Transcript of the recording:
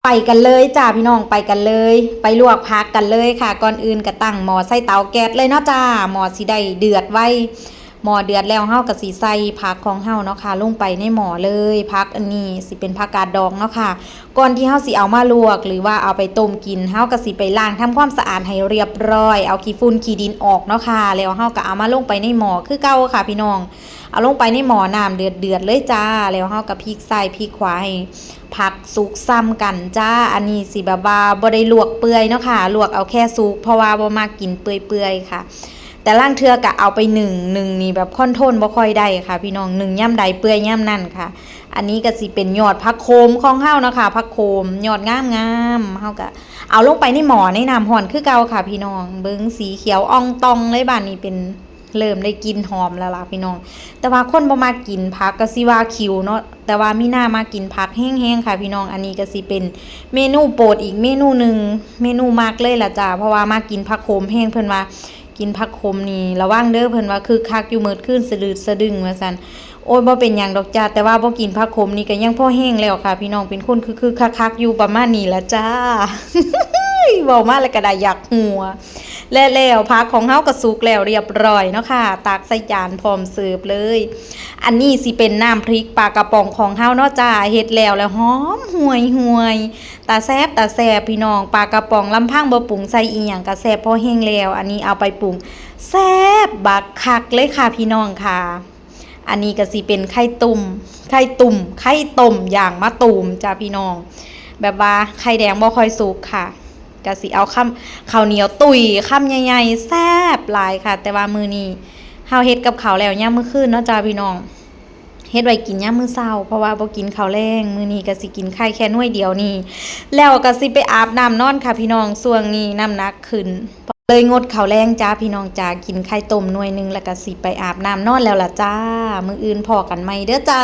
ไปกันเลยจ้าพี่น้องไปกันเลยไปลวกผักกันเลยค่ะก่อนอื่นก็ตั้งหม้อใส่เตาแก๊สเลยเนาะจ้าหม้อสิได้เดือดไว้หม้อเดือดแล้วเฮาก็สิใส่ผักของเฮาเนาะค่ะลงไปในหม้อเลยผักอันนี้สิเป็นผักกาดดองเนาะค่ะก่อนที่เฮาสิเอามาลวกหรือว่าเอาไปต้มกินเฮาก็สิไปล้างทำความสะอาดให้เรียบร้อยเอาขี้ฝุ่นขี้ดินออกเนาะค่ะแล้วเฮาก็เอามาลงไปในหม้อคือเก่าค่ะพี่น้องเอาลงไปในหม้อน้ำเดือดเลยจ้าแล้วเฮาก็พลิกซ้ายพลิกขวาให้ผักสุกซ้ำกันจ้าอันนี้สิแบบว่าบ่ได้ลวกเปื่อยเนาะค่ะลวกเอาแค่สุกเพราะว่าบ่มากินเปื่อยๆค่ะแต่ล่างเทือก็เอาไปหนึ่งนี่แบบค่อนโทนบ่ค่อยได้ค่ะพี่น้องหนึ่งย่ำใดเปื่อยย่ำนั่นค่ะอันนี้ก็สิเป็นยอดผักโขมของเฮาเนาะค่ะผักโขมยอดงามเฮาก็เอาลงไปในหม้อในน้ำร้อนคือเก่าค่ะพี่น้องเบิ่งสีเขียวอ่องตองเลยบ้านนี้เป็นเริ่มได้กลิ่นหอมแล้วล่ะพี่น้องแต่ว่าคนบ่มากินผักก็สิว่าคิวเนาะแต่ว่ามีหน้ามากินผักแห้งๆค่ะพี่น้องอันนี้ก็สิเป็นเมนูโปรดอีกเมนูหนึ่งเมนูมากเลยล่ะจ้าเพราะว่ามากินผักโขมแห้งเพิ่นว่ากินผักโขมนี่ระวังเด้อเพิ่นว่าคือคักอยู่มื้อคืนสะดืดสะดึงว่าซั่นโอ้ยบ่เป็นหยังดอกจ้าแต่ว่าบ่กินผักโขมนี่ก็ยังพอแห้งแล้วค่ะพี่น้องเป็นคนคือคักๆอยู่ประมาณนี้ล่ะจ้า เว้ามาแล้วก็ได้อยากหัวแล้วผักของเฮาก็สุกแล้วเรียบร้อยเนาะค่ะตักใส่จานพร้อมเสิร์ฟเลยอันนี้สิเป็นน้ำพริกปลากระป๋องของเฮาเนาะจ้าเฮ็ดแล้วหอมห่วยตาแซ่บพี่น้องปลากระป๋องลำพังบ่ปรุงใส่อีหยังก็แซ่บพอแห้งแล้วอันนี้เอาไปปรุงแซ่บบักคักเลยค่ะพี่น้องค่ะอันนี้ก็สิเป็นไข่ต้มอย่างมะตูมจ้าพี่น้องแบบว่าไข่แดงบ่ค่อยสุกค่ะก็สิเอาข้าวเหนียวตุ๋ยคำใหญ่ๆแซ่บหลายค่ะแต่ว่ามื้อนี้เฮาเฮ็ดกับข้าวแล้วยามมื้อคืนเนาะจ้าพี่น้องเฮ็ดไว้กินยามมื้อเช้าเพราะว่าบ่กินข้าวแลงมื้อนี้ก็สิกินไข่แค่หน่วยเดียวนี่แล้วก็สิไปอาบน้ำนอนค่ะพี่น้องช่วงนี้น้ำหนักขึ้นเลยงดข้าวแลงจ้าพี่น้องจ้ากินไข่ต้มหน่วยนึงแล้วก็สิไปอาบน้ำนอนแล้วล่ะจ้ามื้ออื่นพอกันใหม่เด้อจ้า